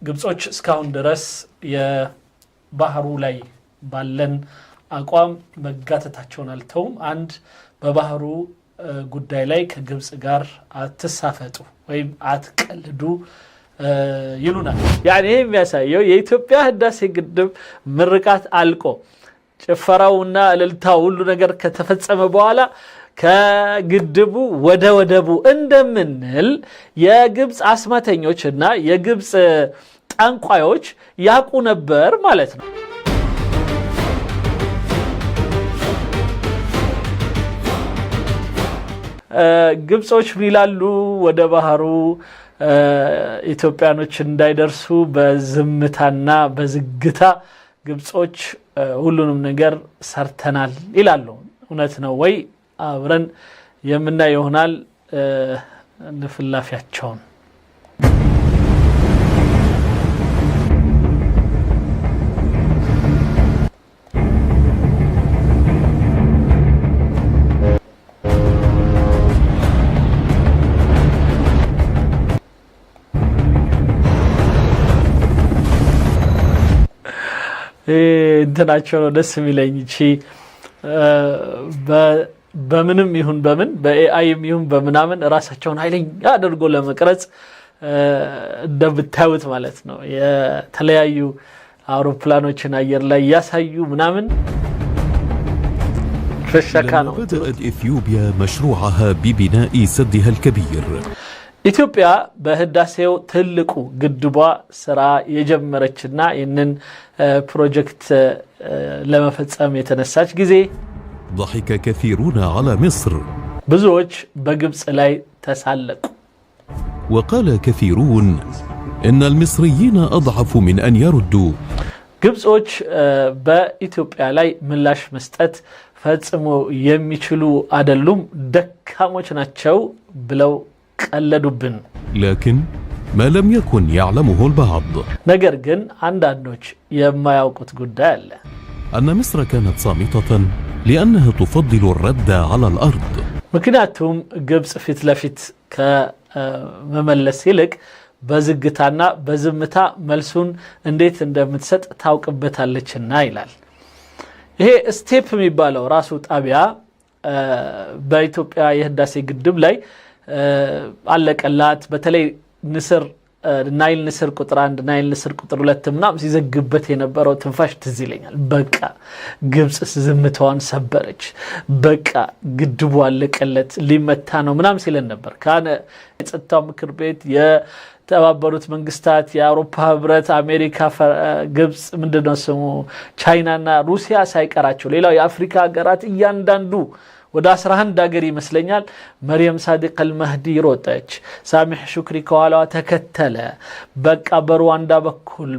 ግብጾች እስካሁን ድረስ የባህሩ ላይ ባለን አቋም መጋተታቸውን አልተውም። አንድ በባህሩ ጉዳይ ላይ ከግብጽ ጋር አትሳፈጡ ወይም አትቀልዱ ይሉናል። ያኔ የሚያሳየው የኢትዮጵያ ህዳሴ ግድብ ምርቃት አልቆ ጭፈራውና እልልታው ሁሉ ነገር ከተፈጸመ በኋላ ከግድቡ ወደ ወደቡ እንደምንል የግብጽ አስማተኞችና የግብጽ ጠንቋዮች ያቁ ነበር ማለት ነው። ግብጾች ይላሉ ወደ ባህሩ ኢትዮጵያኖች እንዳይደርሱ በዝምታና በዝግታ ግብጾች ሁሉንም ነገር ሰርተናል ይላሉ። እውነት ነው ወይ? አብረን የምናይ ይሆናል ንፍላፊያቸውን። እንትናቸው ነው ደስ የሚለኝ እቺ በምንም ይሁን በምን በኤአይም ይሁን በምናምን ራሳቸውን ኃይለኛ አድርጎ ለመቅረጽ እንደምታዩት ማለት ነው። የተለያዩ አውሮፕላኖችን አየር ላይ ያሳዩ ምናምን ፍሸካ ነው። بدأت إثيوبيا مشروعها ببناء سدها الكبير ኢትዮጵያ በህዳሴው ትልቁ ግድቧ ስራ የጀመረችና ይህንን ፕሮጀክት ለመፈጸም የተነሳች ጊዜ ضحك كثيرون على مصر ብዙዎች በግብጽ ላይ ተሳለቁ። وقال كثيرون إن المصريين أضعف من أن يردوا ግብጾች በኢትዮጵያ ላይ ምላሽ መስጠት ፈጽሞ የሚችሉ አይደሉም፣ ደካሞች ናቸው ብለው ቀለዱብን። لكن ما لم يكن يعلمه البعض ነገር ግን አንዳንዶች የማያውቁት ጉዳይ አለ። أن مصر كانت صامتة لأنها تفضل الرد على الأرض ምክንያቱም ግብጽ ፊት ለፊት ከመመለስ ይልቅ በዝግታና በዝምታ መልሱን እንዴት እንደምትሰጥ ታውቅበታለችና ይላል። ይሄ ስቴፕ የሚባለው ራሱ ጣቢያ በኢትዮጵያ የህዳሴ ግድብ ላይ አለቀላት። በተለይ ንስር ናይል ንስር ቁጥር 1 ናይል ንስር ቁጥር 2 ምናምን ሲዘግበት የነበረው ትንፋሽ ትዝ ይለኛል። በቃ ግብጽ ዝምታዋን ሰበረች፣ በቃ ግድቡ አለቀለት ሊመታ ነው ምናምን ሲለን ነበር። ካነ የጸጥታው ምክር ቤት፣ የተባበሩት መንግስታት፣ የአውሮፓ ህብረት፣ አሜሪካ፣ ግብጽ ምንድነው ስሙ ቻይናና ሩሲያ ሳይቀራቸው ሌላው የአፍሪካ ሀገራት እያንዳንዱ ወደ 11 ሀገር ይመስለኛል መርየም ሳዲቅ አልመህዲ ሮጠች፣ ሳሚህ ሹክሪ ከኋላዋ ተከተለ። በቃ በሩዋንዳ በኩል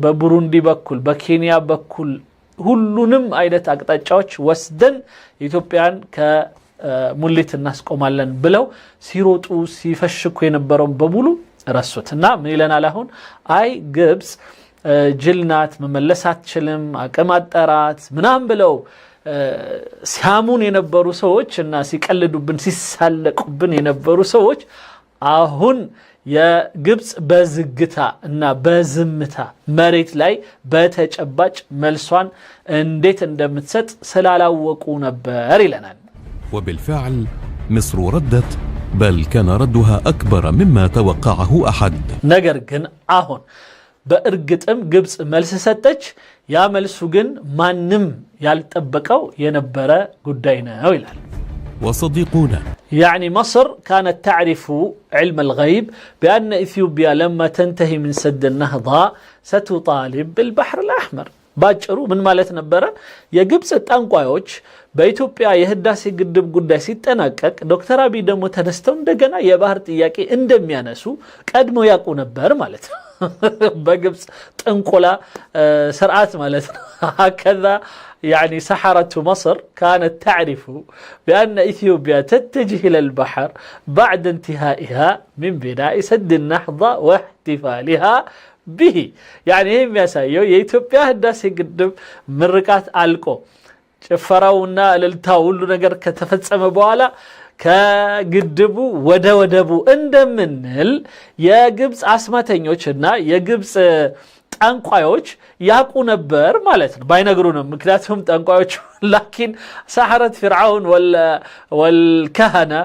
በቡሩንዲ በኩል በኬንያ በኩል ሁሉንም አይነት አቅጣጫዎች ወስደን ኢትዮጵያን ከሙሊት እናስቆማለን ብለው ሲሮጡ ሲፈሽኩ የነበረውን በሙሉ ረሱትና ምን ይለናል አሁን? አይ ግብጽ ጅልናት መመለስ አትችልም አቅም አጠራት ምናምን ብለው ሲያሙን የነበሩ ሰዎች እና ሲቀልዱብን ሲሳለቁብን የነበሩ ሰዎች አሁን የግብጽ በዝግታ እና በዝምታ መሬት ላይ በተጨባጭ መልሷን እንዴት እንደምትሰጥ ስላላወቁ ነበር ይለናል። وبالفعل مصر ردت بل كان ردها أكبر مما توقعه أحد ነገር ግን አሁን በእርግጥም ግብጽ መልስ ሰጠች። ያ መልሱ ግን ማንም ያልጠበቀው የነበረ ጉዳይ ነው ይላል። وصديقونا يعني مصر كانت تعرف علم الغيب بأن إثيوبيا لما تنتهي من سد النهضة ستطالب بالبحر الأحمر ባጭሩ ምን ማለት ነበረ? የግብጽ ጠንቋዮች በኢትዮጵያ የህዳሴ ግድብ ጉዳይ ሲጠናቀቅ ዶክተር አብይ ደግሞ ተነስተው እንደገና የባህር ጥያቄ እንደሚያነሱ ቀድሞ ያውቁ ነበር ማለት ነው። በግብጽ ጥንቆላ ስርዓት ማለት ነው። هكذا يعني سحرة مصر كانت تعرف بأن إثيوبيا تتجه إلى البحر بعد انتهائها من بناء سد النهضة واحتفالها به يعني هم يسايو የኢትዮጵያ ህዳሴ ግድብ ምርቃት አልቆ ጭፈራውና እልልታው ሁሉ ነገር ከተፈጸመ በኋላ ከግድቡ ወደ ወደቡ እንደምንል የግብፅ አስማተኞችና የግብፅ ጠንቋዮች ያቁ ነበር ማለት ነው ባይነግሩንም ምክንያቱም ጠንቋዮች ላኪን سحرة فرعون والكهنة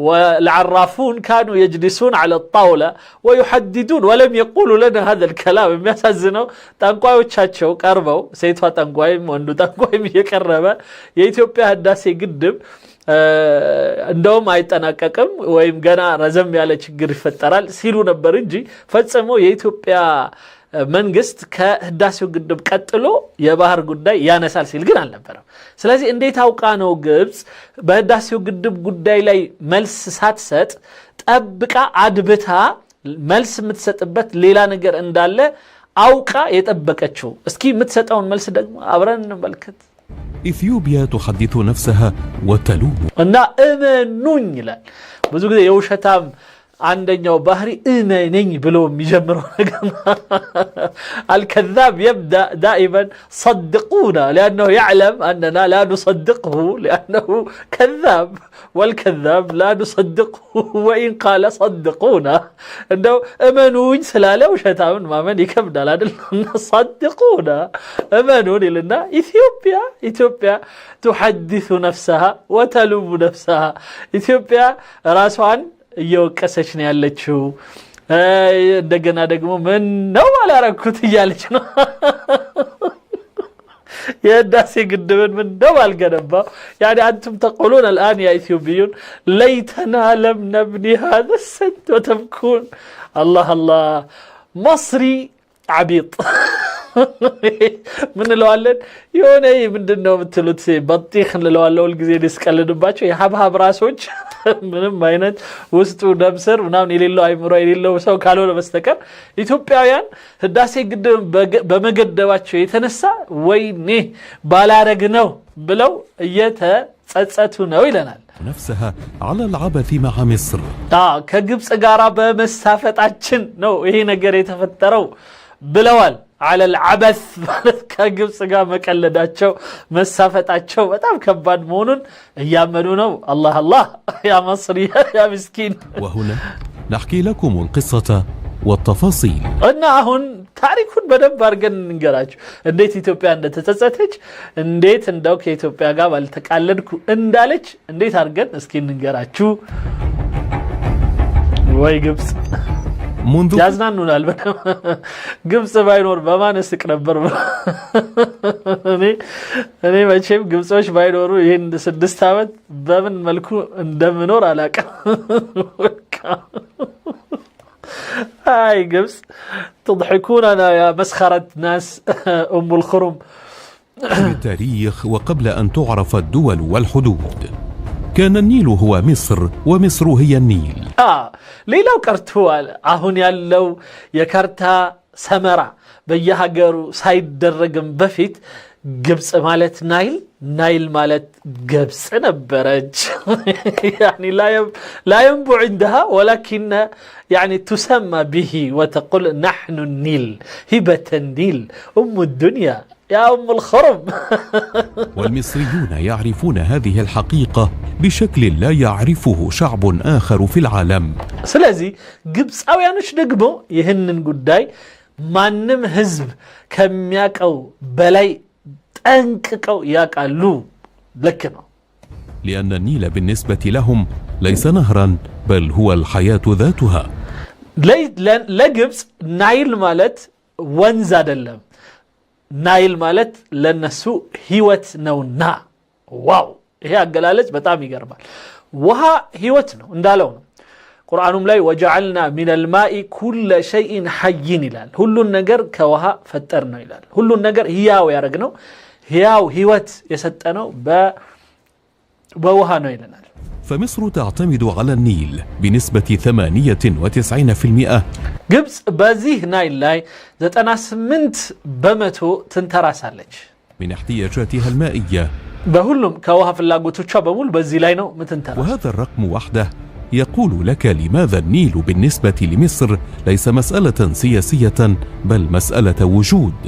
والعرافون كانوا يجلسون على الطاولة ويحددون ولم يقولوا لنا هذا الكلام የሚያሳዝነው ጠንቋዮቻቸው ቀርበው ሴቷ ጠንቋይም ወንዱ ጠንቋይም እየቀረበ የኢትዮጵያ ህዳሴ ግድብ እንደውም አይጠናቀቅም ወይም ገና ረዘም ያለ ችግር ይፈጠራል ሲሉ ነበር እንጂ ፈጽሞ የኢትዮጵያ መንግስት ከህዳሴው ግድብ ቀጥሎ የባህር ጉዳይ ያነሳል ሲል ግን አልነበረም ስለዚህ እንዴት አውቃ ነው ግብፅ በህዳሴው ግድብ ጉዳይ ላይ መልስ ሳትሰጥ ጠብቃ አድብታ መልስ የምትሰጥበት ሌላ ነገር እንዳለ አውቃ የጠበቀችው እስኪ የምትሰጠውን መልስ ደግሞ አብረን እንመልከት إثيوبيا تحدث نفسها وتلوم እና እመኑኝ ይላል ብዙ ጊዜ የውሸታም عندنا بحري إيماني بلو مجمرون الكذاب يبدأ دائما صدقونا لأنه يعلم أننا لا نصدقه لأنه كذاب والكذاب لا نصدقه وإن قال صدقونا أنه أمنون سلالة وشتامن ما من يكبدا لأنه صدقونا أمنون لنا إثيوبيا تحدث نفسها وتلوم نفسها إثيوبيا راسوان እየወቀሰች ነው ያለችው እንደገና ደግሞ ምን ነው አላረኩት እያለች ነው የህዳሴ ግድብን ምን ነው አልገነባው يعني انتم تقولون الان يا اثيوبيون ليتنا لم نبني هذا السد وتبكون الله مصري عبيط من لوالن يوني ምንድነው የምትሉት በጥይቅ ለዋለው ሁሉ ጊዜ ዲስቀልድባቸው የሀብሀብ ራሶች ምንም አይነት ውስጡ ደምስር ምናምን የሌለው አይምሮ የሌለው ሰው ካልሆነ በስተቀር ኢትዮጵያውያን ህዳሴ ግድብ በመገደባቸው የተነሳ ወይኔ ባላረግ ነው ብለው እየተጸጸቱ ነው ይለናል نفسها على العبث مع مصر ከግብጽ ጋራ በመሳፈጣችን ነው ይሄ ነገር የተፈጠረው ብለዋል على العبث كجبس قام مقلداچو مسافتاچو بتام كباد مهونن ايامنو نو الله يا مصري يا مسكين وهنا نحكي لكم القصة والتفاصيل እና አሁን ታሪኩን በደንብ አርገን እንገራችሁ እንዴት ኢትዮጵያ እንደተጸጸተች እንዴት እንደው ከኢትዮጵያ ጋር ባልተቃለድኩ እንዳለች እንዴት አርገን እስኪ እንገራችሁ ወይ ግብጽ منذ ያዝናኑናል ግብጽ ባይኖር በማን እስቅ ነበር እኔ መቼም ግብጾች ባይኖሩ ይሄን 6 አመት በምን መልኩ እንደምኖር አላቀም አይ ግብጽ تضحكوننا يا مسخرة ناس الخرم التاريخ وقبل أن تعرف الدول والحدود كان النيل هو مصر ومصر هي النيل ሌላው ቀርቷል አሁን ያለው የካርታ ሰመራ በየሀገሩ ሳይደረግም በፊት ግብጽ ማለት ናይል ማለት ግብጽ ነበረች يعني لا ينبع عندها ولكن يعني تسمى به وتقول نحن النيل هبة النيل الدنيا يا الخرم والمصريون يعرفون هذه الحقيقة بشكل لا يعرفه شعب آخر في العالم ስለዚህ ግብጻውያኖች ደግሞ ይህንን ጉዳይ ማንም ህዝብ ከሚያቀው በላይ ጠንቅቀው ያቃሉ ልክ ነው لأن النيل بالنسبة لهم ليس نهرا بل هو الحياة ذاتها ለግብጽ ናይል ማለት ወንዝ አይደለም ናይል ማለት ለነሱ ህይወት ነውና ዋው ይሄ አገላለጽ በጣም ይገርማል ውሃ ህይወት ነው እንዳለው ነው ቁርአኑም ላይ وجعلنا من الماء كل شيء حي ይላል ሁሉን ነገር ከውሃ ፈጠር ነው ይላል ሁሉን ነገር ህያው ያረግነው ህያው ህይወት የሰጠነው በውሃ ነው ይለናል فمصر تعتمد على النيل بنسبة 98%. ግብጽ በዚህ ናይል ላይ 98% ትንተራሳለች من احتياجاتها المائية በሁሉም ከውሃ ፍላጎቶቿ በሙሉ በዚህ ላይ ነው ምትንተራስ وهذا الرقم وحده يقول لك لماذا النيل بالنسبة لمصر ليس مسألة سياسية بل مسألة وجود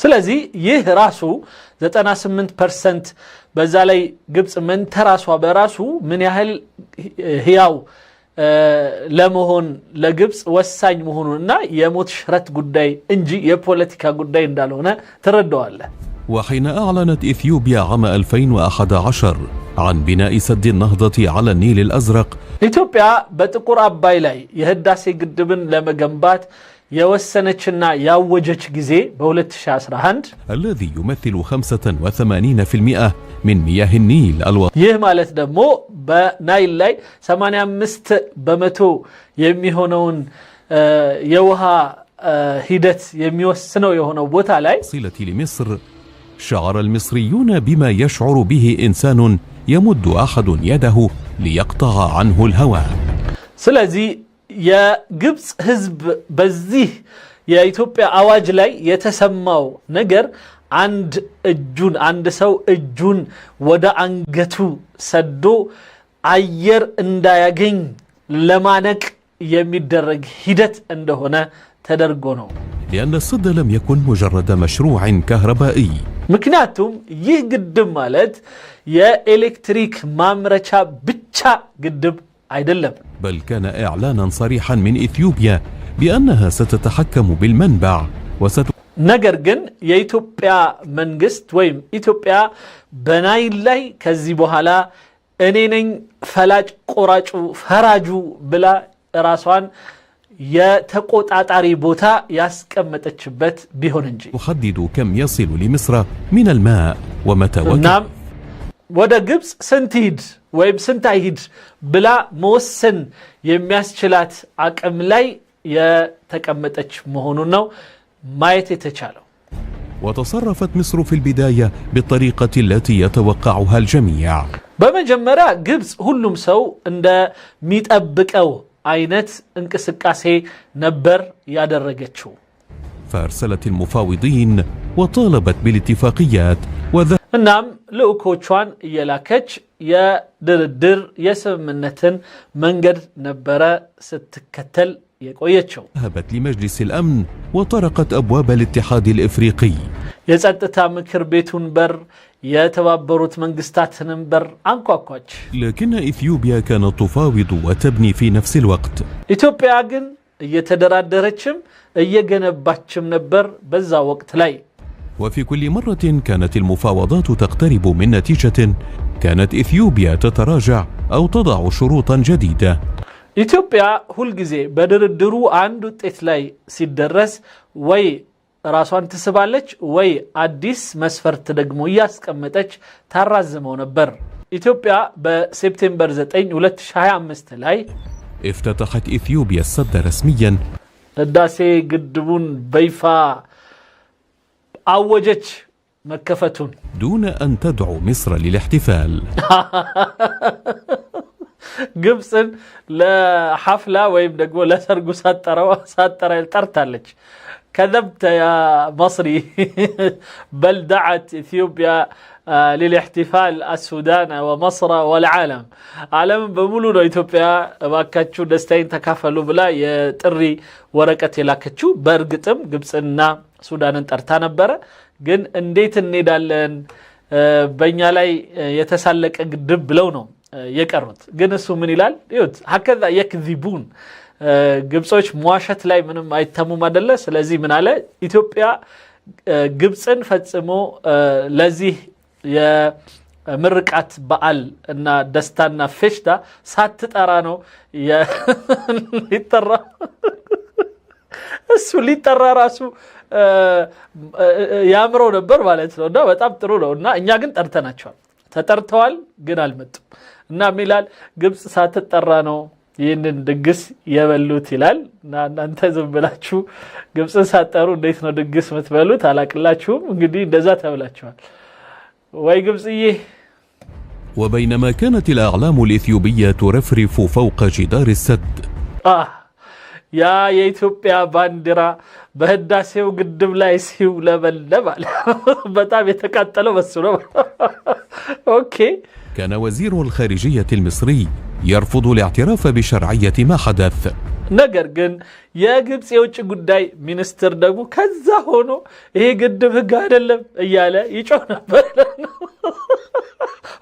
ስለዚህ ይህ ራሱ 98% በዛ ላይ ግብጽ መንተራሷ በራሱ ምን ያህል ህያው ለመሆን ለግብጽ ወሳኝ መሆኑንና የሞት ሽረት ጉዳይ እንጂ የፖለቲካ ጉዳይ እንዳልሆነ ተረዳዋለህ وحين أعلنت إثيوبيا عام 2011 عن بناء سد النهضة على النيل الأزرق ኢትዮጵያ በጥቁር አባይ ላይ የህዳሴ ግድብን ለመገንባት የወሰነችና ያወጀች ጊዜ በ2011 الذي يمثل 85% من مياه النيل ይህ ማለት ደግሞ በናይል ላይ 85% የሚሆነውን የውሃ ሂደት የሚወስነው የሆነው ቦታ ላይ صلة لمصر شعر المصريون بما يشعر به إنسان يمد أحد يده ليقطع عنه الهواء ስለዚህ የግብጽ ህዝብ በዚህ የኢትዮጵያ አዋጅ ላይ የተሰማው ነገር አንድ ሰው እጁን ወደ አንገቱ ሰዶ አየር እንዳያገኝ ለማነቅ የሚደረግ ሂደት እንደሆነ ተደርጎ ነው لأن السد لم يكن مجرد مشروع كهربائي ምክንያቱም ይህ ግድብ ማለት የኤሌክትሪክ ማምረቻ ብቻ ግድብ አይደለም بل كان إعلانا صريحا من إثيوبيا بأنها ستتحكم بالمنبع ነገር ግን የኢትዮጵያ መንግስት ወይም ኢትዮጵያ በናይል ላይ ከዚህ በኋላ እኔ ነኝ ፈላጭ ቆራጩ ፈራጁ ብላ ራሷን የተቆጣጣሪ ቦታ ያስቀመጠችበት ቢሆን እንጂ تحدد كم يصل لمصر من الماء ومتى እናም ወደ ግብጽ ስንት ሂድ ወይም ስንት አይሂድ ብላ መወሰን የሚያስችላት አቅም ላይ የተቀመጠች መሆኑን ነው ማየት የተቻለው وتصرفت مصر في البداية بالطريقة التي يتوقعها الجميع በመጀመሪያ ግብጽ ሁሉም ሰው እንደሚጠብቀው አይነት እንቅስቃሴ ነበር ያደረገችው فارسلت المفاوضين وطالبت بالاتفاقيات እናም ልኡኮቿን እየላከች የድርድር የስምምነትን መንገድ ነበረ ስትከተል የቆየችው ذهبت لمجلس الأمن وطرقت أبواب الاتحاد الإفريقي የጸጥታ ምክር ቤቱን በር የተባበሩት መንግስታትንም በር አንኳኳች لكن إثيوبيا كانت تفاوض وتبني في نفس الوقت ኢትዮጵያ ግን እየተደራደረችም እየገነባችም ነበር በዛ ወቅት ላይ وفي كل مرة كانت المفاوضات تقترب من نتيجة كانت إثيوبيا تتراجع أو تضع شروطا جديدة ኢትዮጵያ ሁል ጊዜ በድርድሩ አንድ ውጤት ላይ ሲደረስ ወይ ራሷን ትስባለች ወይ አዲስ መስፈርት ደግሞ ያስቀመጠች ታራዝመው ነበር ኢትዮጵያ በሴፕቴምበር 9 2025 ላይ افتتحت إثيوبيا السد رسميا ህዳሴ ግድቡን በይፋ አወጀች መከፈቱን دون أن تدعو مصر للاحتفال ግብጽን ለሐፍላ ወይም ደግሞ ለሰርጉ ሳጠራ ጠርታለች كذبت يا مصري بل دعت إثيوبيا للاحتفال السودان ومصر والعالم عالم بمولو إثيوبيا باكاتشو دستين تكافلوا بلا يطري ورقه لاكاتشو برغتم ግብጽና ሱዳንን ጠርታ ነበር ግን እንዴት እንሄዳለን በእኛ ላይ የተሳለቀ ግድብ ብለው ነው የቀሩት ግን እሱ ምን ይላል ይሁት هكذا يكذبون ግብጾች መዋሸት ላይ ምንም አይተሙም አይደለ ስለዚህ ምን አለ ኢትዮጵያ ግብጽን ፈጽሞ ለዚህ የምርቃት በዓል እና ደስታና ፌሽታ ሳትጠራ ነው ሊጠራ እሱ ሊጠራ ራሱ ያምረው ነበር ማለት ነው እና በጣም ጥሩ ነው እና እኛ ግን ጠርተናቸዋል ተጠርተዋል ግን አልመጡም እና ሚላል ግብጽ ሳትጠራ ነው ይህንን ድግስ የበሉት ይላል እና እናንተ ዝም ብላችሁ ግብጽን ሳትጠሩ እንዴት ነው ድግስ የምትበሉት አላቅላችሁም እንግዲህ እንደዛ ተብላችኋል ወይ ግብጽዬ وبينما كانت الأعلام الإثيوبية ترفرف فوق جدار السد يا የኢትዮጵያ ባንዲራ በህዳሴው ግድብ ላይ ሲውለበለብ አለ በጣም የተቃጠለው በሱ ነው ኦኬ كان وزير الخارجية المصري يرفض الاعتراف بشرعية ما حدث. ነገር ግን የግብጽ የውጭ ጉዳይ ሚኒስትር ደግሞ ከዛ ሆኖ ይሄ ግድብ ህግ አይደለም እያለ ይጮህ ነበር።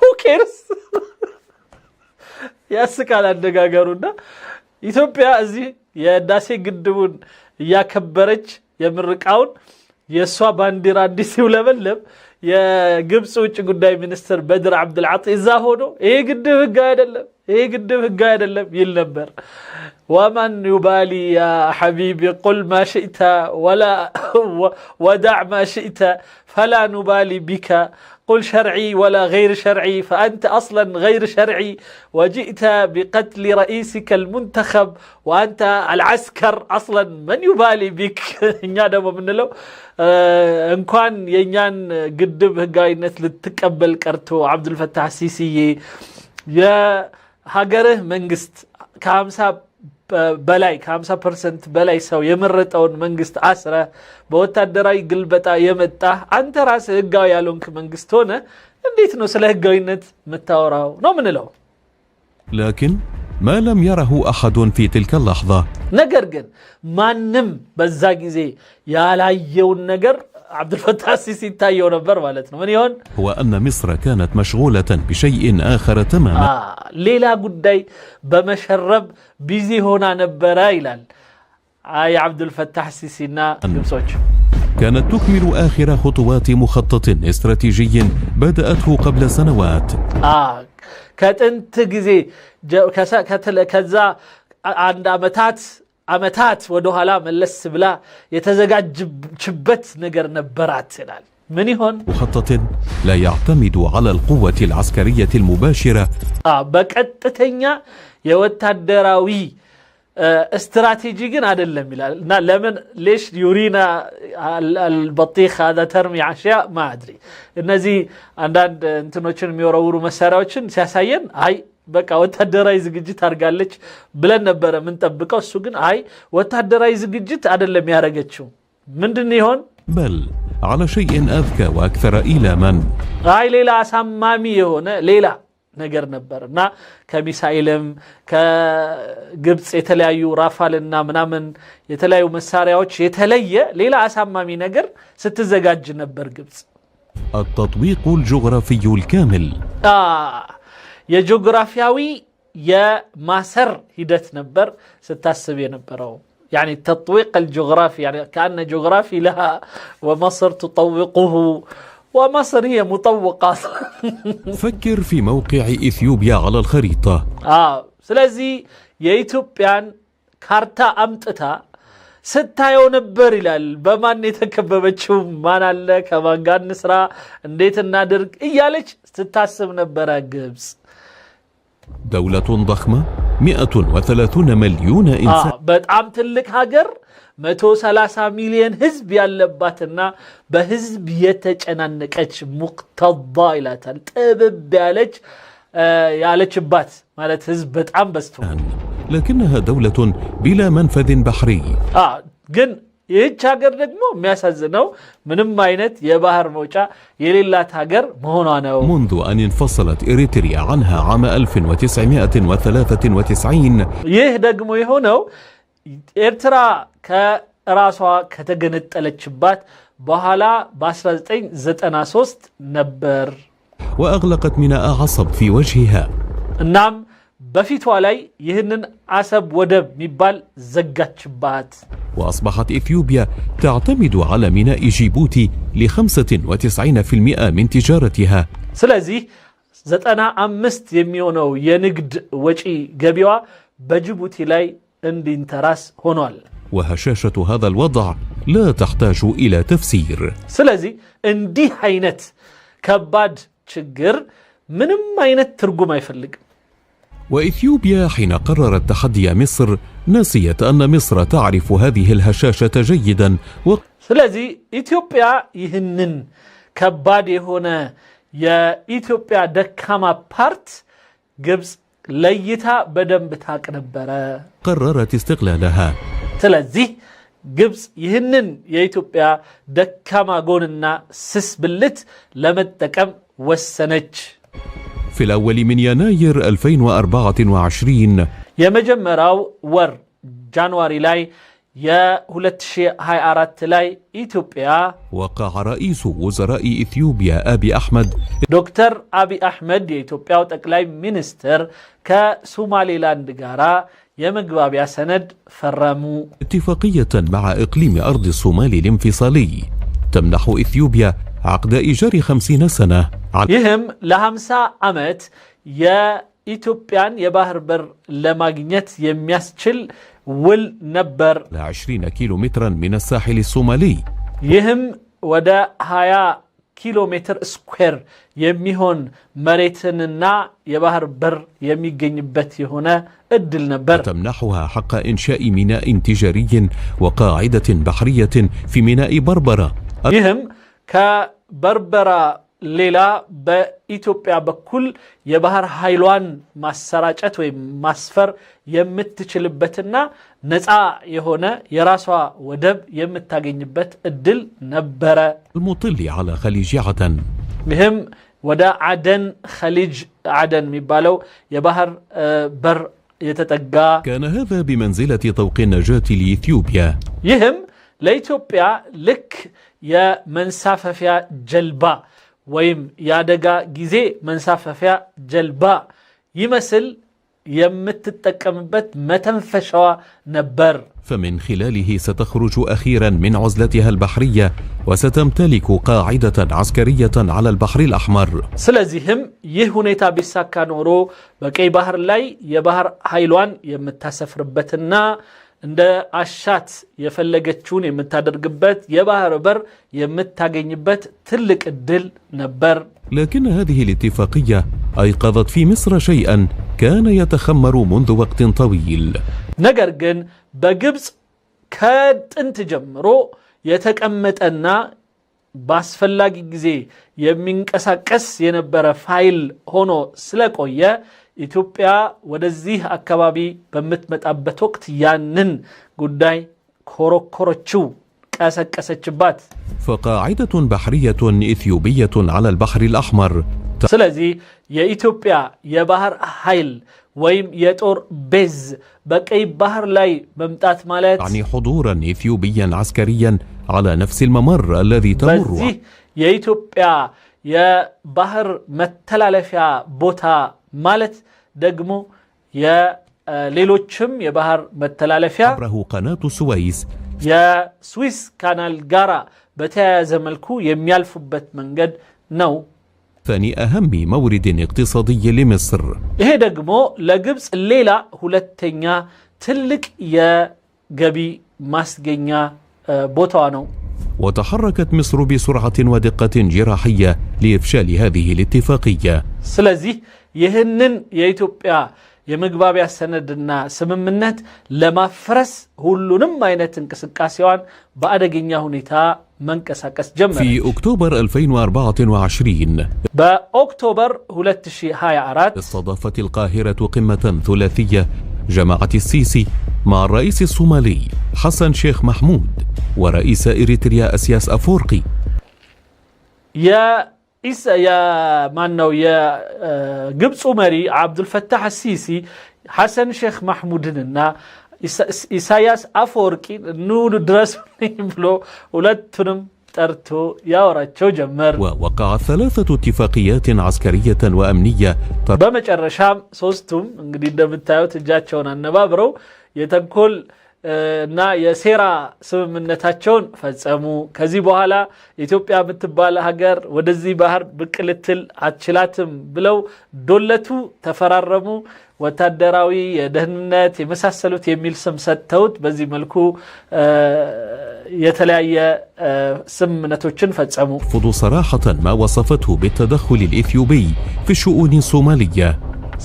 who cares ያስቃል አነጋገሩና ኢትዮጵያ እዚህ የህዳሴ ግድቡን ያከበረች የምርቃውን የሷ ባንዲራ እንዲሲውለበለብ የግብጽ ውጭ ጉዳይ ሚኒስትር በድር አብዱልዓጢ እዛ ሆኖ ይሄ ግድብ ህግ አይደለም ይል ነበር። ومن يبالي يا حبيبي قل ما شئت ولا ودع ما شئت فلا نبالي بك قل شرعي ولا غير شرعي فأنت أصلا غير شرعي وجئت بقتل رئيسك المنتخب وأنت العسكر أصلا من يبالي بك. إنيا دمو منلو انكوان ينيان قدب هقاينت لتقبل كرتو عبد الفتاح السيسي يا هاقره منقست ከ50% በላይ ሰው የመረጠውን መንግስት አስረ በወታደራዊ ግልበጣ የመጣ አንተ ራስህ ህጋዊ ያልሆንክ መንግስት ሆነ እንዴት ነው ስለ ህጋዊነት መታወራው ነው ምንለው። لكن ما لم يره أحد في تلك اللحظة ነገር ግን ማንም በዛ ጊዜ ያላየውን ነገር عبد الفتاح السيسي تايو نبر مالتنا من يهون هو أن مصر كانت مشغولة بشيء آخر تماما. ليلا قداي بمشرب بيزي هنا نبرا إلال عبد الفتاح السيسي نا كانت تكمل آخر خطوات مخطط استراتيجي بدأته قبل سنوات. كانت جزي كذا عند አመታት ወደ ኋላ መለስ ብላ የተዘጋጀችበት ነገር ነበራት ይላል። ምን ይሆን? مخطط لا يعتمد على القوة العسكرية المباشرة በቀጥተኛ የወታደራዊ استراتيجي ግን አይደለም ይላል እና ለምን ليش يورينا البطيخ هذا ترمي اشياء ما ادري እነዚህ አንዳንድ እንትኖችን የሚወረውሩ መሳሪያዎችን ሲያሳየን አይ በቃ ወታደራዊ ዝግጅት አርጋለች ብለን ነበር ምን ጠብቀው እሱ ግን አይ ወታደራዊ ዝግጅት አይደለም ያረጋችው ምንድን ይሆን بل على شيء اذكى واكثر إيلاما አይ ሌላ አሳማሚ የሆነ ሌላ ነገር ነበርና ከሚሳኤልም ከግብጽ የተለያዩ ራፋልና ምናምን የተለያዩ መሳሪያዎች የተለየ ሌላ አሳማሚ ነገር ስትዘጋጅ ነበር ግብጽ التطبيق الجغرافي الكامل የጂኦግራፊያዊ የማሰር ሂደት ነበር ስታስብ የነበረው يعني التطويق الجغرافي يعني كأن جغرافي لها ومصر تطوقه ومصر هي مطوقة. فكر في موقع إثيوبيا على الخريطة. سلازي የኢትዮጵያን ካርታ አምጥታ ስታየው ነበር ይላል። በማን የተከበበችው ማን አለ ከማን ጋር እንስራ እንዴት እናድርግ እያለች ስታስብ ነበር ግብጽ። دولة ضخمة 130 مليون إنسان በጣም ትልቅ ሀገር 130 ሚሊዮን ህዝብ ያለባትና በህዝብ የተጨናነቀች ሙቅተዳ ይላታል ጥብብ ያለችባት ማለት ህዝብ በጣም በዝቶ لكنها دولة بلا منفذ بحري ግን ይህች ሀገር ደግሞ የሚያሳዝነው ምንም አይነት የባህር መውጫ የሌላት ሀገር መሆኗ ነው። منذ أن انفصلت إريتريا عنها عام 1993 ይህ ደግሞ የሆነው ኤርትራ ከራሷ ከተገነጠለችባት በኋላ በ1993 ነበር። وأغلقت ميناء عصب في وجهها እናም በፊቷ ላይ ይህንን አሰብ ወደብ ሚባል ዘጋችባት። وأصبحت إثيوبيا تعتمد على ميناء جيبوتي ل95% من تجارتها. ስለዚህ 95 የሚሆነው የንግድ ወጪ ገቢዋ በጅቡቲ ላይ እንዲንተራስ ሆኗል። وهشاشة هذا الوضع لا تحتاج إلى تفسير. ስለዚህ እንዲህ አይነት ከባድ ችግር ምንም አይነት ትርጉም አይፈልግም። وإثيوبيا حين قررت تحدي مصر نسيت أن مصر تعرف هذه الهشاشة جيدا ስለዚህ ኢትዮጵያ ይህንን ከባድ የሆነ የኢትዮጵያ ደካማ ፓርት ግብጽ ለይታ በደንብ ታቅ ነበር። قررت استغلالها. ስለዚህ ግብጽ ይህንን የኢትዮጵያ ደካማ ጎንና ስስ ብልት ለመጠቀም ወሰነች። في الأول من يناير 2024 የመጀመሪያው ወር ጃንዋሪ ላይ የ2024 ላይ ኢትዮጵያ وقع رئيس وزراء إثيوبيا أبي أحمد ዶክተር አቢ አሕመድ የኢትዮጵያው ጠቅላይ ሚኒስትር ከሶማሌላንድ ጋራ የመግባቢያ ሰነድ ፈረሙ። اتفاقية مع إقليم أرض الصومال الانفصالي تمنح إثيوبيا عقد إيجار 50 سنة ይህም ለ50 ዓመት የኢትዮጵያን የባህር በር ለማግኘት የሚያስችል ውል ነበር። 20 كيلومترا من الساحل الصومالي ይህም ወደ 20 ኪሎ ሜትር ስኩዌር የሚሆን መሬትንና የባህር በር የሚገኝበት የሆነ እድል ነበር። تمنحها حق إنشاء ميناء تجاري وقاعدة بحرية في ميناء بربرة ይህም ከበርበራ ሌላ በኢትዮጵያ በኩል የባህር ኃይሏን ማሰራጨት ወይም ማስፈር የምትችልበትና ነፃ የሆነ የራሷ ወደብ የምታገኝበት እድል ነበረ። المطل على خليج عدن ይህም ወደ አደን ኸሊጅ አደን የሚባለው የባህር በር የተጠጋ كان هذا بمنزلة طوق النجاة لإثيوبيا ይህም ለኢትዮጵያ ልክ የመንሳፈፊያ ጀልባ ወይም የአደጋ ጊዜ መንሳፈፊያ ጀልባ ይመስል የምትጠቀምበት መተንፈሻዋ ነበር። فمن خلاله ستخرج أخيرا من عزلتها البحرية وستمتلك قاعدة عسكرية على البحر الأحمر ስለዚህም ይህ ሁኔታ ቢሳካ ኖሮ በቀይ ባህር ላይ የባህር ኃይሏን የምታሰፍርበትና እንደ አሻት የፈለገችውን የምታደርግበት የባህር በር የምታገኝበት ትልቅ እድል ነበር። لكن هذه الاتفاقية أيقظت في مصر شيئا كان يتخمر منذ وقت طويل ነገር ግን በግብፅ ከጥንት ጀምሮ የተቀመጠና በአስፈላጊ ጊዜ የሚንቀሳቀስ የነበረ ፋይል ሆኖ ስለቆየ ኢትዮጵያ ወደዚህ አካባቢ በምትመጣበት ወቅት ያንን ጉዳይ ኮረኮረችው፣ ቀሰቀሰችባት። فقاعدة بحرية إثيوبية على البحر الأحمر ስለዚህ የኢትዮጵያ የባህር ኃይል ወይም የጦር ቤዝ በቀይ ባህር ላይ መምጣት ማለት يعني حضورا إثيوبيا عسكريا على نفس الممر الذي تمر በዚህ የኢትዮጵያ የባህር መተላለፊያ ቦታ ማለት ደግሞ የሌሎችም የባህር መተላለፊያ عبره قناة السويس የስዊስ ካናል ጋራ በተያያዘ መልኩ የሚያልፉበት መንገድ ነው። ثاني أهم مورد اقتصادي لمصر ይሄ ደግሞ ለግብፅ ሌላ ሁለተኛ ትልቅ የገቢ ማስገኛ ቦታዋ ነው። وتحركت مصر بسرعة ودقة جراحية لإفشال هذه الاتفاقية ስለዚህ ይህንን የኢትዮጵያ የመግባቢያ ሰነድና ስምምነት ለማፍረስ ሁሉንም አይነት እንቅስቃሴዋን በአደገኛ ሁኔታ መንቀሳቀስ ጀመረ። في أكتوبر 2024 በኦክቶበር 2024 استضافت القاهرة قمة ثلاثية جمعت السيسي مع الرئيس الصومالي حسن شيخ محمود ورئيس إريتريا أسياس أفورقي የግብፁ መሪ አብዱልፈታህ አሲሲ ሐሰን ሼክ ማሕሙድንና ኢሳያስ አፈወርቂ ኑ ድረስ ብሎ ሁለቱንም ጠርቶ ያወራቸው ጀመር። ووقعت 3 اتفاقيات عسكرية وأمنية በመጨረሻም ሶስቱም እንግዲህ እንደምታዩት እጃቸውን አነባብረው የተንኮል እና የሴራ ስምምነታቸውን ፈጸሙ። ከዚህ በኋላ ኢትዮጵያ የምትባል ሀገር ወደዚህ ባህር ብቅ ልትል አትችላትም ብለው ዶለቱ ተፈራረሙ። ወታደራዊ የደህንነት የመሳሰሉት የሚል ስም ሰጥተውት በዚህ መልኩ የተለያየ ስምምነቶችን ፈጸሙ። رفض صراحة ما وصفته بالتدخل الإثيوبي في الشؤون الصومالية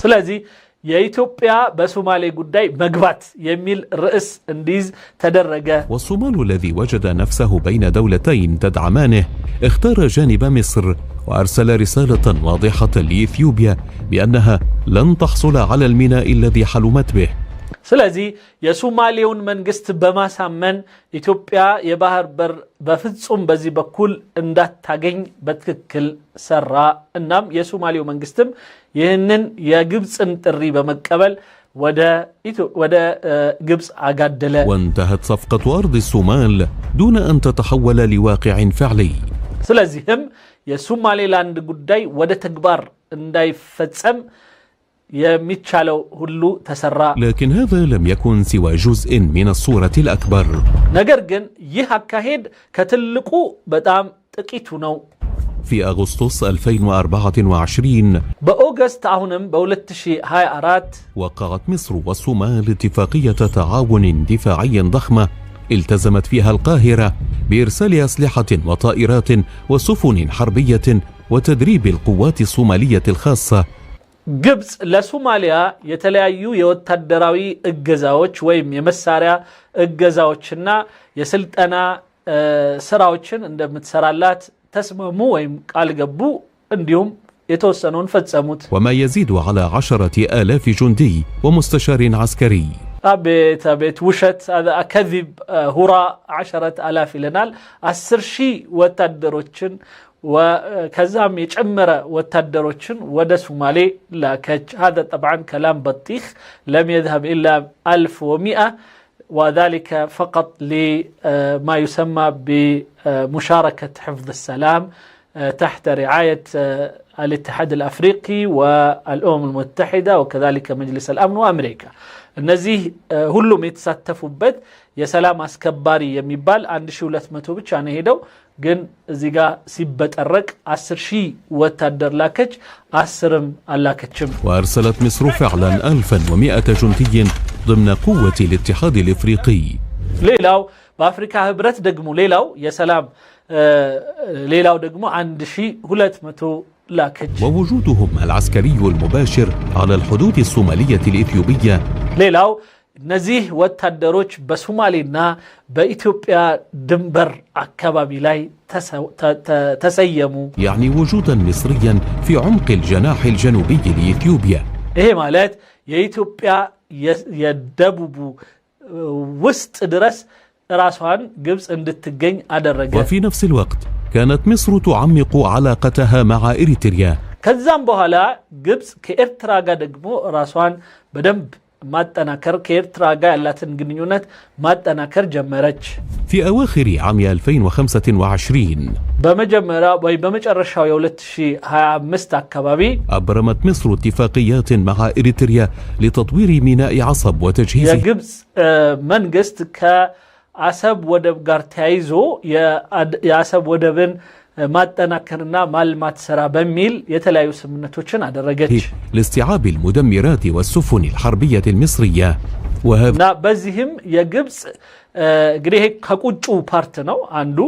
ስለዚህ የኢትዮጵያ በሶማሌ ጉዳይ መግባት የሚል ርዕስ እንዲዝ ተደረገ። والصومال الذي وجد نفسه بين دولتين تدعمانه اختار جانب مصر وأرسل رسالة واضحة لإثيوبيا بأنها لن تحصل على الميناء الذي حلمت به ስለዚህ የሶማሌውን መንግስት በማሳመን ኢትዮጵያ የባህር በር በፍጹም በዚህ በኩል እንዳታገኝ በትክክል ሰራ። እናም የሶማሌው መንግስትም ይህንን የግብፅን ጥሪ በመቀበል ወደ ግብፅ አጋደለ። وانتهت صفقة أرض الصومال دون أن تتحول لواقع فعلي. ስለዚህም የሶማሌላንድ ጉዳይ ወደ ተግባር እንዳይፈጸም የሚቻለው ሁሉ ተሰራ። لكن هذا لم يكن سوى جزء من الصورة الأكبر. ነገር ግን ይህ አካሄድ ከትልቁ በጣም ጥቂቱ ነው። في أغسطس 2024 በኦገስት አሁንም በ2024 وقعت مصر والصومال اتفاقية تعاون دفاعي ضخمة التزمت فيها القاهرة بإرسال أسلحة وطائرات وسفن حربية وتدريب القوات الصومالية الخاصة. ግብፅ ለሶማሊያ የተለያዩ የወታደራዊ እገዛዎች ወይም የመሳሪያ እገዛዎችና የስልጠና ስራዎችን እንደምትሰራላት ተስማሙ ወይም ቃል ገቡ። እንዲሁም የተወሰነውን ፈጸሙት። وما يزيد على 10,000 جندي ومستشار عسكري. አቤት ውሸት ከዚብ ሁራ 10,000 ይለናል። 10,000 ወታደሮችን ከዛም የጨመረ ወታደሮችን ወደ ሶማሌ ላከች። هذا طبعا كلام بطيخ لم يذهب إلا 1100 وذلك فقط لما يسمى بمشاركة حفظ السلام تحت رعاية الاتحاد الأفريقي والأمم المتحدة وكذلك مجلس الأمن وأمريكا. እነዚህ ሁሉም የተሳተፉበት የሰላም አስከባሪ የሚባል 1200 ብቻ ነው ሄደው። ግን እዚህ ጋር ሲበጠረቅ 10,000 ወታደር ላከች፣ 10ም አላከችም። وأرسلت مصر فعلا 1100 جندي ضمن قوة الاتحاد الإفريقي. ሌላው በአፍሪካ ህብረት ደግሞ ሌላው የሰላም ሌላው ደግሞ 1200 ላከች። ووجودهم العسكري المباشر على الحدود الصومالية الإثيوبية. ሌላው እነዚህ ወታደሮች በሶማሌና በኢትዮጵያ ድንበር አካባቢ ላይ ተሰየሙ። يعني وجودا مصريا في عمق الجناح الجنوبي لإثيوبيا. ይሄ ማለት የኢትዮጵያ የደቡቡ ውስጥ ድረስ ራሷን ግብፅ እንድትገኝ አደረገ። وفي نفس الوقت كانت مصر تعمق علاقتها مع إريتريا. ከዛም በኋላ ግብፅ ከኤርትራ ጋር ደግሞ ራሷን በደንብ ማጠናከር ከኤርትራ ጋር ያላትን ግንኙነት ማጠናከር ጀመረች። في أواخر عام 2025 በመጨረሻው የ2025 አካባቢ أبرمت مصر اتفاقيات مع إريتريا لتطوير ميناء عصب وتجهيزه. የግብፅ መንግስት ከአሰብ ወደብ ጋር ተያይዞ የአሰብ ወደብን ማጠናከርና ማልማት ስራ በሚል የተለያዩ ስምምነቶችን አደረገች لاستيعاب المدمرات والسفن الحربية المصرية. وهذا በዚህም የግብፅ እንግዲህ ከቁጩ ፓርት ነው አንዱ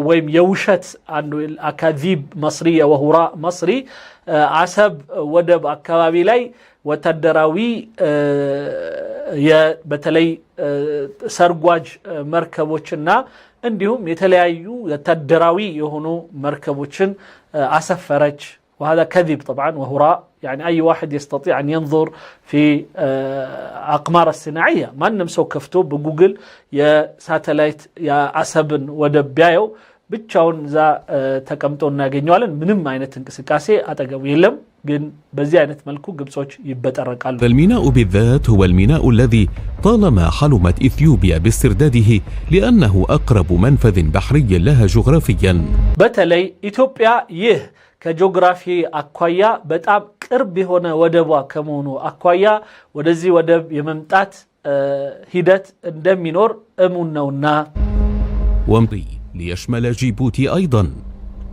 ወይም የውሸት አንዱ አካዚብ መስሪያ ወሁራ መስሪ አሰብ ወደብ አካባቢ ላይ ወታደራዊ በተለይ ሰርጓጅ መርከቦችና እንዲሁም የተለያዩ ወታደራዊ የሆኑ መርከቦችን አሰፈረች። وهذا كذب طبعا وهراء. يعني أي واحد يستطيع أن ينظر في أقمار الصناعية ما نمسو كفتو بجوجل يا ساتلايت يا عسب ودبيايو ብቻውን እዛ ተቀምጦ እናገኘዋለን። ምንም አይነት እንቅስቃሴ አጠገቡ የለም። ግን በዚህ አይነት መልኩ ግብጾች ይበጠረቃሉ። الميناء بالذات هو الميناء الذي طالما حلمت إثيوبيا باسترداده لأنه أقرب منفذ بحري لها جغرافيا. በተለይ ኢትዮጵያ ይህ ከጂኦግራፊ አኳያ በጣም ቅርብ የሆነ ወደቧ ከመሆኑ አኳያ ወደዚህ ወደብ የመምጣት ሂደት እንደሚኖር እሙን ነውና ومضي ليشمل جيبوتي أيضا.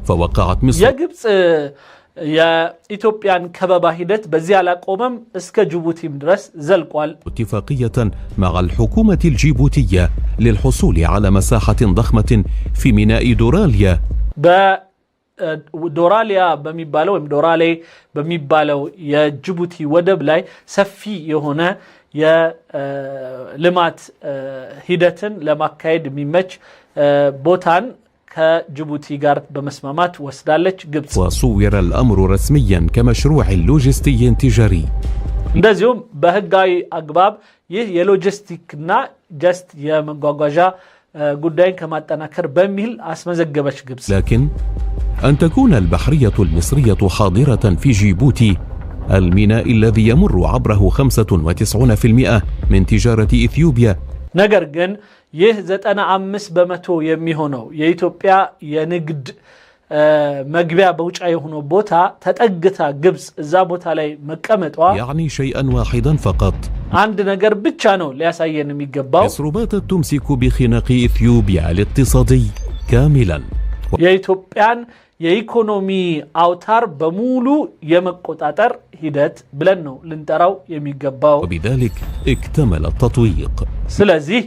فوقعت مصر የግብፅ የኢትዮጵያን ከበባ ሂደት በዚህ አላቆመም እስከ ጅቡቲም ድረስ ዘልቋል። اتفاقية مع الحكومة الجيبوتية للحصول على مساحة ضخمة في ميناء دوراليا. ዶራሊያ በሚባለው ወይም ዶራሌ በሚባለው የጅቡቲ ወደብ ላይ ሰፊ የሆነ የልማት ሂደትን ለማካሄድ የሚመች ቦታን ከጅቡቲ ጋር በመስማማት ወስዳለች ግብጽ። وصور الأمر رسميا كمشروع لوجستي تجاري. እንደዚሁም በህጋዊ አግባብ ይህ የሎጂስቲክና ጀስት የመጓጓዣ ጉዳይን ከማጠናከር በሚል አስመዘገበች ግብጽ لكن أن تكون البحرية المصرية حاضرة في جيبوتي الميناء الذي يمر عبره 95% من تجارة إثيوبيا ነገር ግን ይህ 95% የሚሆነው የኢትዮጵያ የንግድ መግቢያ በውጫ የሆነው ቦታ ተጠግታ ግብጽ እዛ ቦታ ላይ መቀመጧ يعني شيئا واحدا فقط አንድ ነገር ብቻ ነው ሊያሳየን የሚገባው مصر باتت تمسك بخناق إثيوبيا الاقتصادي كاملا የኢትዮጵያን የኢኮኖሚ አውታር በሙሉ የመቆጣጠር ሂደት ብለን ነው ልንጠራው የሚገባው وبذلك اكتمل التطويق ስለዚህ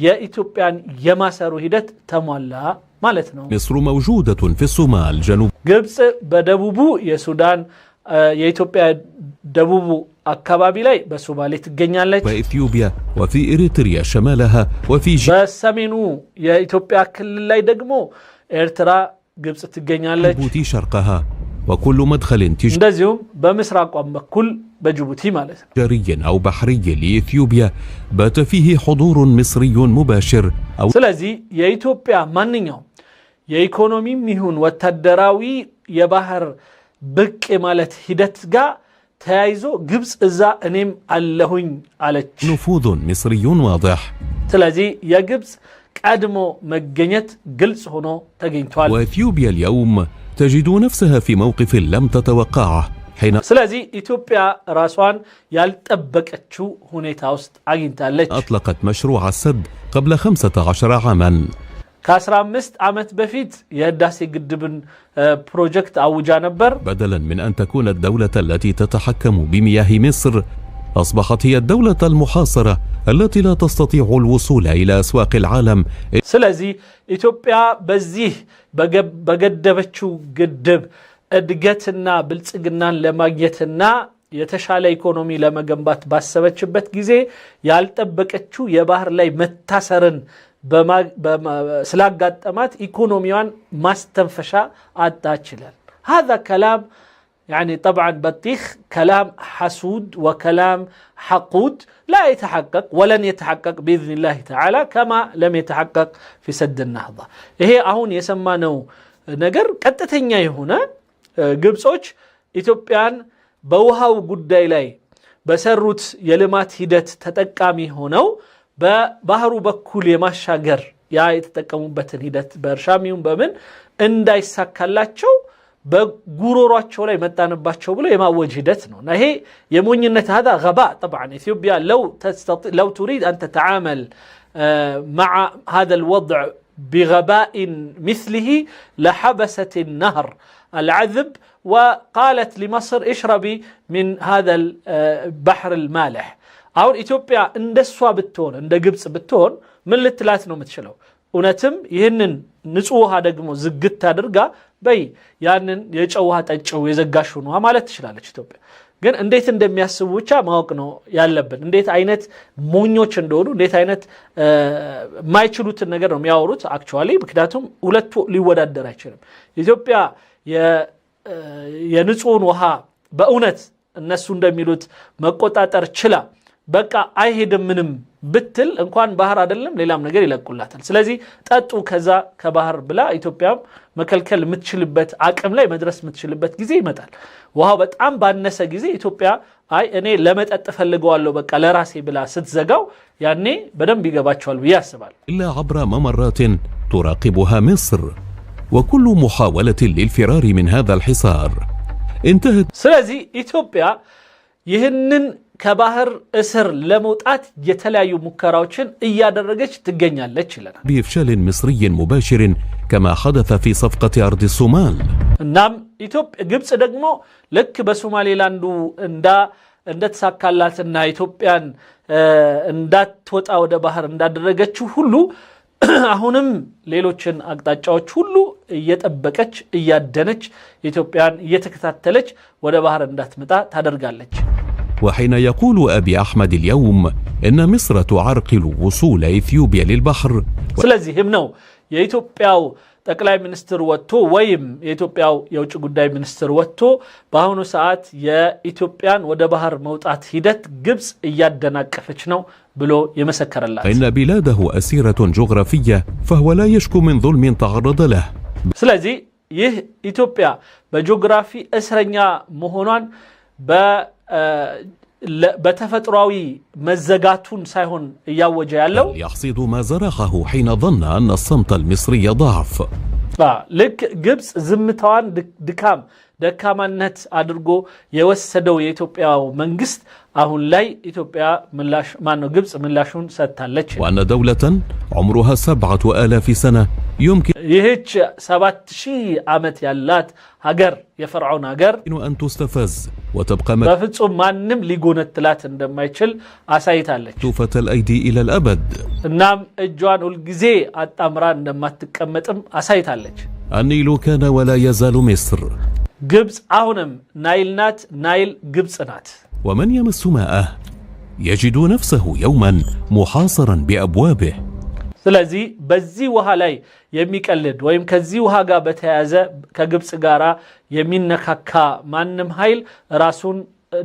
የኢትዮጵያን የማሰሩ ሂደት ተሟላ ማለት ነው مصر موجودة في الصومال جنوب ግብጽ በደቡቡ የሱዳን የኢትዮጵያ ደቡቡ አካባቢ ላይ በሶማሌ ትገኛለች وإثيوبيا وفي إريتريا شمالها وفي በሰሜኑ የኢትዮጵያ ክልል ላይ ደግሞ ኤርትራ ግብጽ ትገኛለች جيبوتي شرقها وكل مدخل እንደዚሁም በምስራቋም በኩል በጅቡቲ ማለት ነው تجاري أو بحري لإثيوبيا بات فيه حضور مصري مباشر أو ስለዚህ የኢትዮጵያ ማንኛውም የኢኮኖሚም ይሁን ወታደራዊ የባህር ብቅ ማለት ሂደት ጋር ተያይዞ ግብጽ እዛ እኔም አለሁኝ አለች نفوذ مصري واضح ስለዚህ የግብጽ ቀድሞ መገኘት ግልጽ ሆኖ ተገኝቷል وإثيوبيا اليوم تجد نفسها في موقف لم تتوقعه حين ስለዚህ ኢትዮጵያ ራሷን ያልጠበቀችው ሁኔታ ውስጥ አግኝታለች أطلقت مشروع السد قبل 15 عاما ከ15 ዓመት በፊት የህዳሴ ግድብን ፕሮጀክት አውጃ ነበር بدلا من أن تكون الدولة التي تتحكم بمياه مصر أصبحت هي الدولة المحاصرة التي لا تستطيع الوصول إلى أسواق العالم ስለዚህ ኢትዮጵያ በዚህ በገደበችው ግድብ እድገትና ብልጽግናን ለማግኘትና የተሻለ ኢኮኖሚ ለመገንባት ባሰበችበት ጊዜ ያልጠበቀችው የባህር ላይ መታሰርን ስላጋጠማት ኢኮኖሚዋን ማስተንፈሻ አጣችላል هذا كلام يعني طبعا بطيخ كلام حسود وكلام حقود لا يتحقق ولن يتحقق بإذن الله تعالى كما لم يتحقق في سد النهضة هي أهون يسمانو نجر قطتኛ የሆነ ግብጾች ኢትዮጵያን በውሃው ጉዳይ ላይ በሰሩት የልማት ሂደት ተጠቃሚ ሆነው በባህሩ በኩል የማሻገር ያ የተጠቀሙበትን ሂደት በእርሻሚውን በምን እንዳይሳካላቸው በጉሮሯቸው ላይ መጣንባቸው ብሎ የማወጅ ሂደት ነው እና ይሄ የሞኝነት هذا غباء طبعا إثيوبيا لو تريد أن تتعامل مع هذا الوضع بغباء مثله لحبست النهر العذب وقالت لمصر اشربي من هذا البحر المالح አሁን ኢትዮጵያ እንደሷ ብትሆን እንደ ግብጽ ብትሆን ምን ልትላት ነው የምትችለው እውነትም ይህንን ንጹህ ውሃ ደግሞ ዝግት አድርጋ በይ ያንን የጨው ውሃ ጠጭው የዘጋሽው ነው ማለት ትችላለች ኢትዮጵያ ግን እንዴት እንደሚያስቡ ብቻ ማወቅ ነው ያለብን እንዴት አይነት ሞኞች እንደሆኑ እንዴት አይነት ማይችሉትን ነገር ነው የሚያወሩት አክቹአሊ ምክንያቱም ሁለቱ ሊወዳደር አይችልም ኢትዮጵያ የንጹህን ውሃ በእውነት እነሱ እንደሚሉት መቆጣጠር ችላ በቃ አይሄድም ምንም ብትል እንኳን ባህር አይደለም ሌላም ነገር ይለቁላታል ስለዚህ ጠጡ ከዛ ከባህር ብላ ኢትዮጵያም መከልከል የምትችልበት አቅም ላይ መድረስ የምትችልበት ጊዜ ይመጣል ውሃው በጣም ባነሰ ጊዜ ኢትዮጵያ አይ እኔ ለመጠጥ ፈልገዋለሁ በቃ ለራሴ ብላ ስትዘጋው ያኔ በደንብ ይገባቸዋል ብዬ አስባለሁ إلا عبر ممرات تراقبها مصر وكل محاولة للفرار من هذا الحصار انتهت ስለዚህ ኢትዮጵያ ይህንን ከባህር እስር ለመውጣት የተለያዩ ሙከራዎችን እያደረገች ትገኛለች ይላል بإفشال مصري مباشر كما حدث في صفقة أرض الصومال እናም ኢትዮጵያ ግብጽ ደግሞ ልክ በሶማሌላንዱ እንደተሳካላትና ኢትዮጵያን እንዳትወጣ ወደ ባህር እንዳደረገችው ሁሉ አሁንም ሌሎችን አቅጣጫዎች ሁሉ እየጠበቀች እያደነች ኢትዮጵያን እየተከታተለች ወደ ባህር እንዳትመጣ ታደርጋለች وحين يقول أبي أحمد اليوم إن مصر تعرقل وصول إثيوبيا للبحر ስለዚህም ነው የኢትዮጵያው ጠቅላይ ሚኒስትር ወጥቶ ወይም የኢትዮጵያው የውጭ ጉዳይ ሚኒስትር ወጥቶ በአሁኑ ሰዓት የኢትዮጵያን ወደ ባህር መውጣት ሂደት ግብጽ እያደናቀፈች ነው ብሎ የመሰከረላት إن بلاده أسيرة جغرافية فهو لا يشكو من ظلم تعرض له ስለዚህ ይህ ኢትዮጵያ በጂኦግራፊ እስረኛ መሆኗን በተፈጥሯዊ መዘጋቱን ሳይሆን እያወጀ ያለው يحصد ما زرعه حين ظن أن الصمت المصري ضعف ልክ ግብጽ ዝምታዋን ደካማነት አድርጎ የወሰደው የኢትዮጵያው መንግስት አሁን ላይ ኢትዮጵያ ምላሽ ግብጽ ምላሹን ሰጥታለች وأن دولة عمرها 7000 سنة يمكن ይህች 7000 ዓመት ያላት ሀገር የፈርዖን ሀገር أن تستفز وتبقى በፍጹም ማንም ሊጎነትላት እንደማይችል አሳይታለች مكتوفة الأيدي إلى الأبد እናም እጇን ሁሉ ጊዜ አጣምራ እንደማትቀመጥም አሳይታለች النيل كان ولا يزال مصر ግብጽ አሁንም ናይል ናት ናይል ግብጽ ናት ومن يمس ماءه يجد نفسه يوما محاصرا بأبوابه ስለዚህ በዚህ ውሃ ላይ የሚቀልድ ወይም ከዚህ ውሃ ጋር በተያያዘ ከግብጽ ጋራ የሚነካካ ማንም ኃይል ራሱን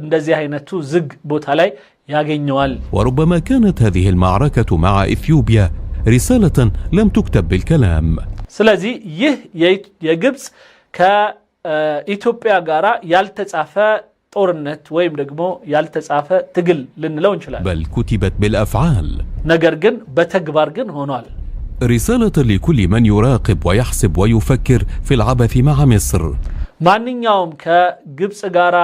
እንደዚህ አይነቱ ዝግ ቦታ ላይ ያገኘዋል وربما كانت هذه المعركة مع إثيوبيا رسالة لم تكتب بالكلام ስለዚህ ይህ የግብጽ ከኢትዮጵያ ጋራ ያልተጻፈ ጦርነት ወይም ደግሞ ያልተጻፈ ትግል ልንለው እንችላለን بل كتبت بالأفعال ነገር ግን በተግባር ግን ሆኗል رسالة لكل من يراقب ويحسب ويفكر في العبث مع مصر ማንኛውም ከግብጽ ጋራ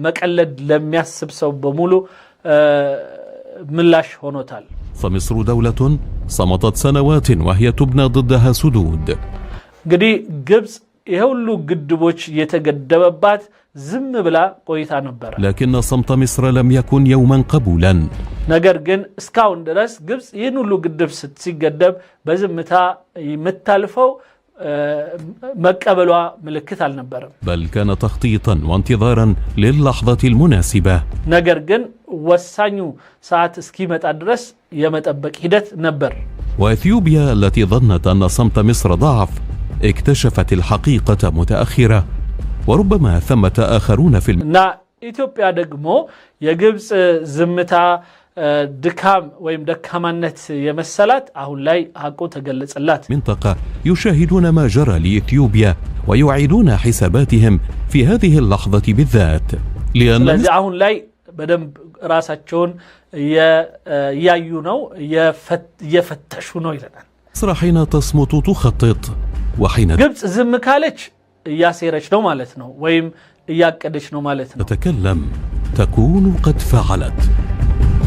መቀለድ ለሚያስብ ሰው በሙሉ ምላሽ ሆኖታል فمصر دولة صمتت سنوات وهي تبنى ضدها سدود እንግዲህ ግብጽ የሁሉ ግድቦች የተገደበባት ዝም ብላ ቆይታ ነበር لكن صمت مصر لم يكن يوما قبولا ነገር ግን እስካሁን ድረስ ግብጽ ይህን ሁሉ ግድብ ሲገደብ በዝምታ የምታልፈው መቀበሏ ምልክት አልነበረም بل كان تخطيطا وانتظارا للحظة المناسبة ነገር ግን ወሳኙ ሰዓት እስኪመጣ ድረስ የመጠበቅ ሂደት ነበር وإثيوبيا التي ظنت أن صمت مصر ضعف اكتشفت الحقيقة متأخرة وربما ثمة آخرون في እና ኢትዮጵያ ደግሞ የግብጽ ዝምታ ድካም ወይም ደካማነት የመሰላት አሁን ላይ ሐቁ ተገለጸላት منطقة يشاهدون ما جرى لإثيوبيا ويعيدون حساباتهم في هذه اللحظة بالذات لأن ስለዚህ አሁን ላይ በደንብ ራሳቸውን ያዩ ነው የፈተሹ ነው ይለናል مصر حين تصمت تخطط وحين ግብጽ ዝም ካለች እያሴረች ነው ማለት ነው ወይም እያቀደች ነው ማለት ነው تتكلم تكون قد فعلت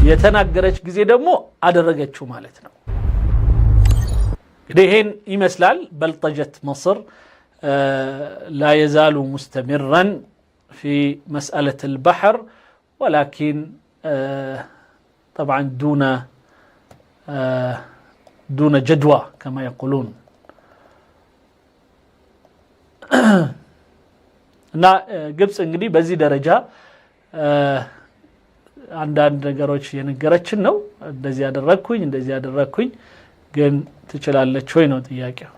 የተናገረች ጊዜ ደግሞ አደረገችው ማለት ነው ይሄን ይመስላል بلطجة مصر لا يزال مستمرا في مسألة البحر ولكن طبعا دون جدوى كما يقولون እና ግብጽ እንግዲህ በዚህ ደረጃ አንዳንድ ነገሮች የነገረችን ነው እንደዚህ ያደረኩኝ ግን ትችላለች ወይ ነው ጥያቄው